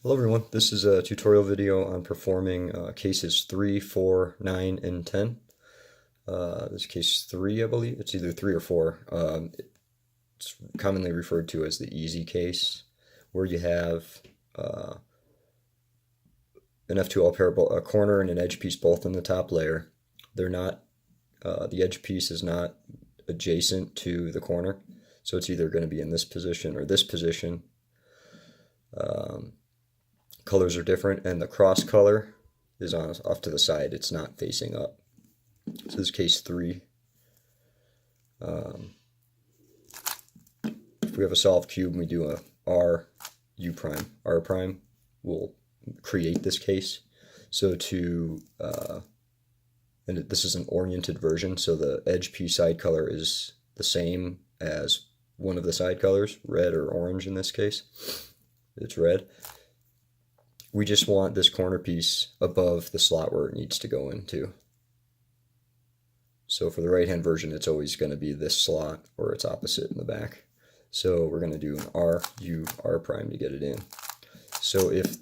Hello everyone, this is a tutorial video on performing cases 3, 4, 9, and 10. This is case 3, I believe. It's either 3 or 4. It's commonly referred to as the easy case, where you have an F2L parabol, a corner and an edge piece both in the top layer. They're not, the edge piece is not adjacent to the corner, so it's either going to be in this position or this position. Colors are different, and the cross color is off to the side. It's not facing up. So this is case 3. If we have a solved cube and we do a R, U prime, R prime, we'll create this case. So and this is an oriented version, so the edge piece side color is the same as one of the side colors, red or orange in this case. It's red. We just want this corner piece above the slot where it needs to go into. So for the right-hand version, it's always going to be this slot or its opposite in the back. So we're going to do an R, U, R prime to get it in. So if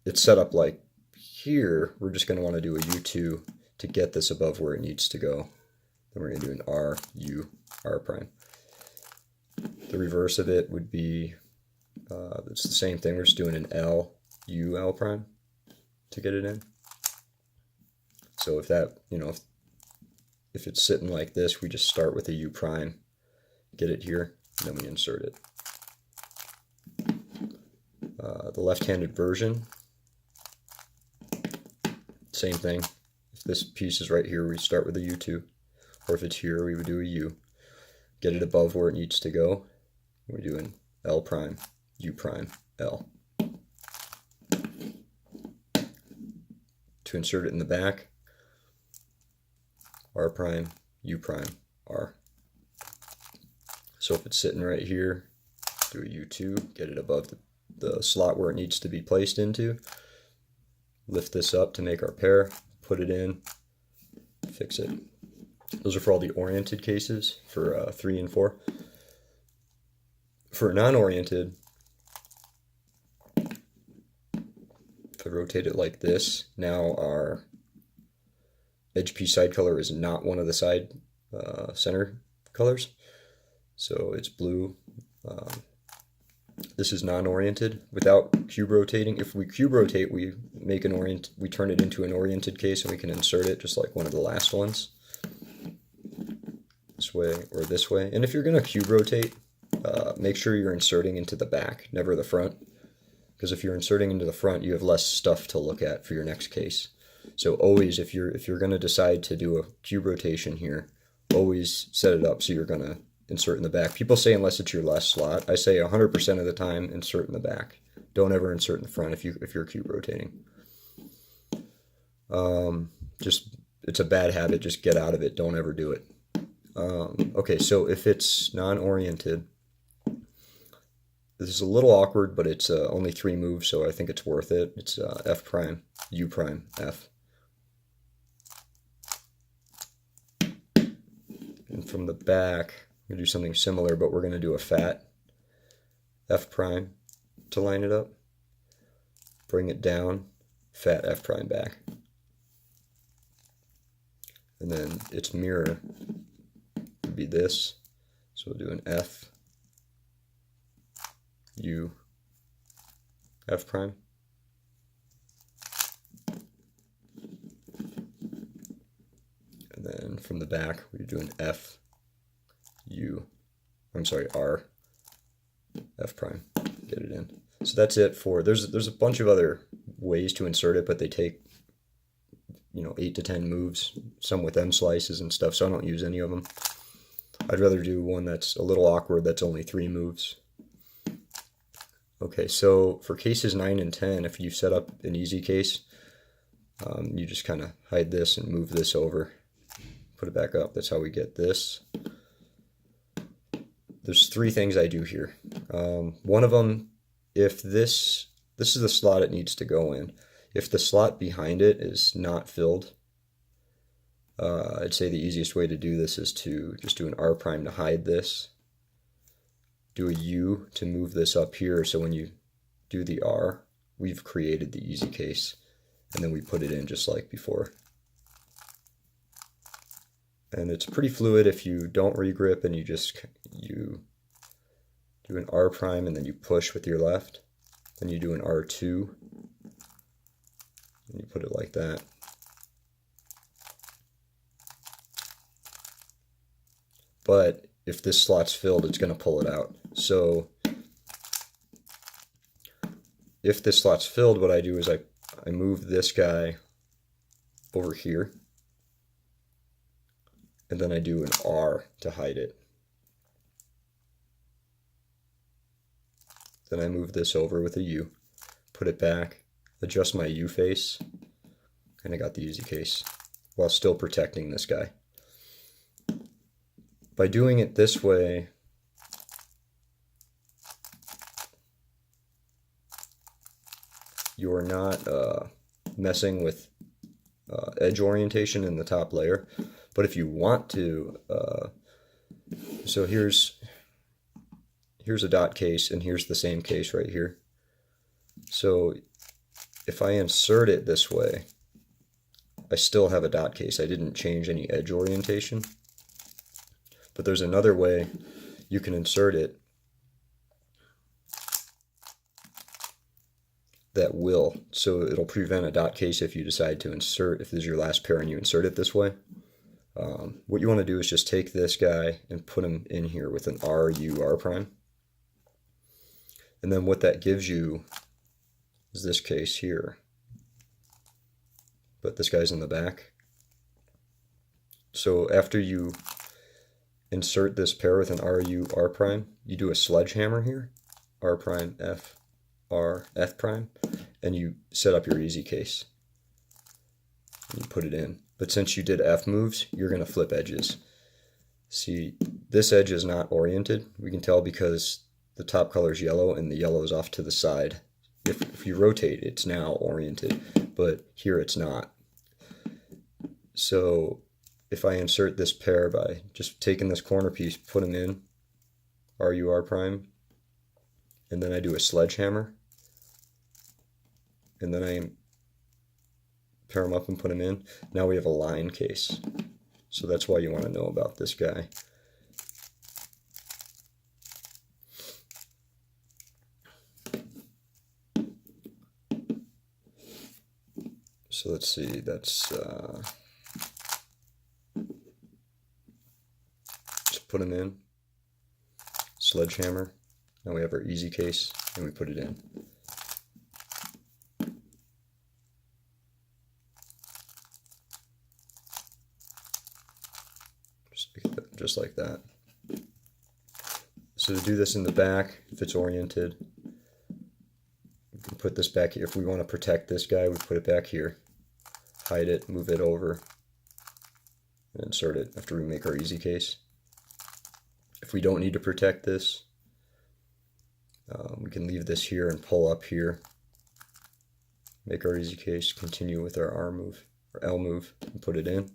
it's set up like here, we're just going to want to do a U2 to get this above where it needs to go. Then we're going to do an R, U, R prime. The reverse of it would be, it's the same thing. We're just doing an L, U, L prime to get it in. So if that, if it's sitting like this, we just start with a U prime, get it here, and then we insert it. The left-handed version, same thing. If this piece is right here, we start with a U2, or if it's here, we would do a U. Get it above where it needs to go. We do an L prime, U prime, L. To insert it in the back, R prime, U prime, R. So if it's sitting right here, do a U2, get it above the slot where it needs to be placed into. Lift this up to make our pair, put it in, fix it. Those are for all the oriented cases for 3 and 4. For non-oriented, if I rotate it like this, now our edge piece side color is not one of the side center colors. So it's blue. This is non-oriented without cube rotating. If we cube rotate, we make we turn it into an oriented case, and we can insert it just like one of the last ones. This way or this way. And if you're going to cube rotate, make sure you're inserting into the back, never the front. Because if you're inserting into the front, you have less stuff to look at for your next case. So always, if you're going to decide to do a cube rotation here, always set it up so you're going to insert in the back. People say unless it's your last slot. I say 100% of the time insert in the back. Don't ever insert in the front if you're cube rotating. It's a bad habit. Just get out of it. Don't ever do it. Okay, so if it's non-oriented, this is a little awkward, but it's only 3 moves, so I think it's worth it. It's F prime, U prime, F. And from the back, I'm going to do something similar, but we're going to do a fat F prime to line it up. Bring it down, fat F prime back. And then its mirror would be this. So we'll do an F, U, F prime. And then from the back, we do an F, U, R, F prime, get it in. So that's it for, there's a bunch of other ways to insert it, but they take, 8 to 10 moves, some with M slices and stuff, so I don't use any of them. I'd rather do one that's a little awkward, that's only 3 moves. Okay, so for cases 9 and 10, if you set up an easy case, you just kind of hide this and move this over, put it back up. That's how we get this. There's 3 things I do here. One of them, if this is the slot it needs to go in. If the slot behind it is not filled, I'd say the easiest way to do this is to just do an R prime to hide this. Do a U to move this up here, so when you do the R, we've created the easy case, and then we put it in just like before. And it's pretty fluid if you don't regrip and you do an R prime and then you push with your left. Then you do an R2 and you put it like that. But if this slot's filled, it's going to pull it out. So if this slot's filled, what I do is I move this guy over here, and then I do an R to hide it. Then I move this over with a U, put it back, adjust my U face, and I got the easy case while still protecting this guy. By doing it this way, you're not messing with edge orientation in the top layer. But if you want to, so here's a dot case and here's the same case right here. So if I insert it this way, I still have a dot case. I didn't change any edge orientation. But there's another way you can insert it that will. So it'll prevent a dot case if you decide to insert, if this is your last pair and you insert it this way. What you want to do is just take this guy and put him in here with an R, U, R prime. And then what that gives you is this case here. But this guy's in the back. So after you insert this pair with an R, U, R prime, you do a sledgehammer here, R prime, F, R, F prime, and you set up your easy case. And you put it in. But since you did F moves, you're going to flip edges. See, this edge is not oriented. We can tell because the top color is yellow and the yellow is off to the side. If you rotate, it's now oriented, but here it's not. So if I insert this pair by just taking this corner piece, put them in, R, U, R prime, and then I do a sledgehammer, and then I pair them up and put them in. Now we have a line case. So that's why you want to know about this guy. So let's see, that's, just put them in, sledgehammer. Now we have our easy case, and we put it in. Just like that. So to do this in the back, if it's oriented, we can put this back here. If we want to protect this guy, we put it back here, hide it, move it over, and insert it after we make our easy case. If we don't need to protect this, we can leave this here and pull up here, make our easy case, continue with our R move, or L move, and put it in.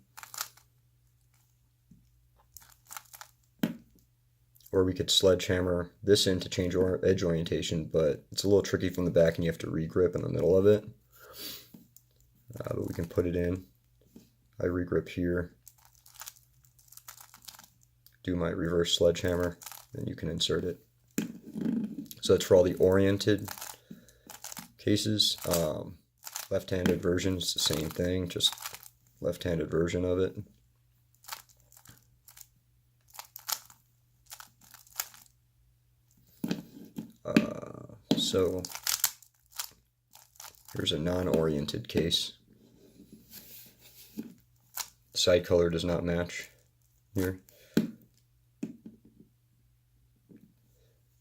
Or we could sledgehammer this in to change edge orientation, but it's a little tricky from the back and you have to regrip in the middle of it. But we can put it in. I regrip here, do my reverse sledgehammer, and you can insert it. So that's for all the oriented cases. Left-handed version is the same thing, just left-handed version of it. So here's a non-oriented case. Side color does not match here.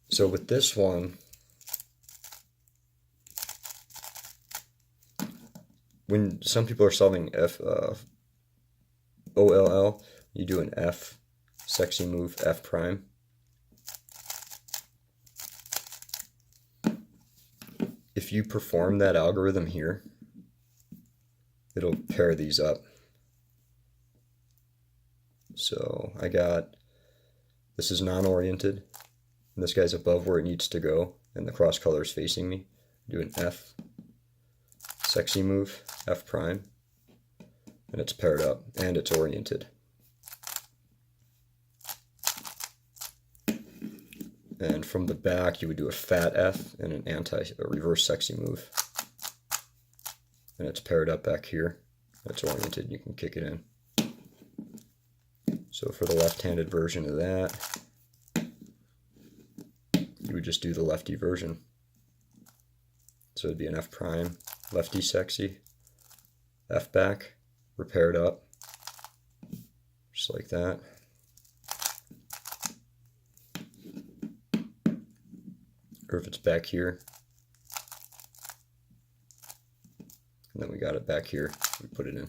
So with this one, when some people are solving F2L, you do an F, sexy move, F prime. If you perform that algorithm here, it'll pair these up. So I got, this is non-oriented, and this guy's above where it needs to go, and the cross color is facing me. Do an F, sexy move, F prime, and it's paired up and it's oriented. And from the back, you would do a fat F and a reverse sexy move. And it's paired up back here. It's oriented, you can kick it in. So for the left-handed version of that, you would just do the lefty version. So it'd be an F prime, lefty sexy, F back, we're paired up, just like that. Or if it's back here, and then we got it back here, we put it in.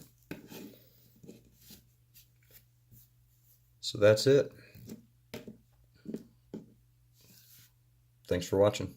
So that's it. Thanks for watching.